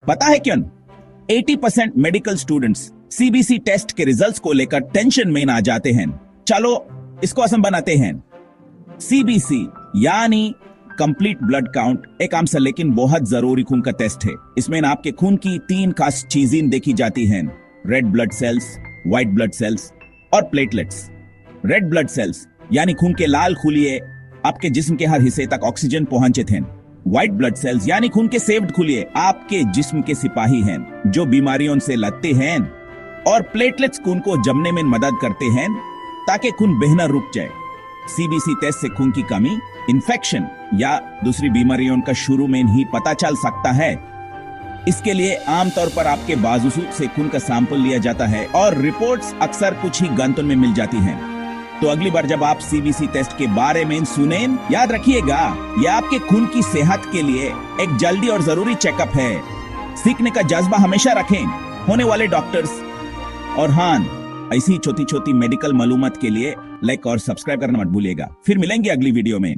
पता है क्यों? 80% मेडिकल स्टूडेंट्स सीबीसी टेस्ट के रिजल्ट्स को लेकर टेंशन में आ जाते हैं। चलो इसको आसान बनाते हैं। सीबीसी यानी कंप्लीट ब्लड काउंट एक आम सा लेकिन बहुत जरूरी खून का टेस्ट है। इसमें आपके खून की 3 खास चीजें देखी जाती हैं: red blood cells, white blood cells और प्लेटलेट्स। रेड ब्लड सेल्स यानी खून के लाल खुलिये आपके जिस्म के हर हिस्से तक ऑक्सीजन पहुंचे थे। व्हाइट ब्लड सेल्स यानी खून के सेव्ड खुलिये आपके जिस्म के सिपाही हैं जो बीमारियों से लड़ते हैं। और प्लेटलेट्स खून को जमने में मदद करते हैं ताकि खून बहना रुक जाए। सीबीसी टेस्ट से खून की कमी, इन्फेक्शन या दूसरी बीमारियों का शुरू में ही पता चल सकता है। इसके लिए आमतौर पर आपके बाजू से खून का सैंपल लिया जाता है और रिपोर्ट्स अक्सर कुछ ही घंटों में मिल जाती हैं। तो अगली बार जब आप सीबीसी टेस्ट के बारे में सुनें, याद रखिएगा यह आपके खून की सेहत के लिए एक जल्दी और जरूरी चेकअप है। सीखने का जज्बा हमेशा रखें, होने वाले डॉक्टर्स। और हाँ, ऐसी छोटी छोटी मेडिकल मालूमात के लिए लाइक और सब्सक्राइब करना मत भूलिएगा। फिर मिलेंगे अगली वीडियो में।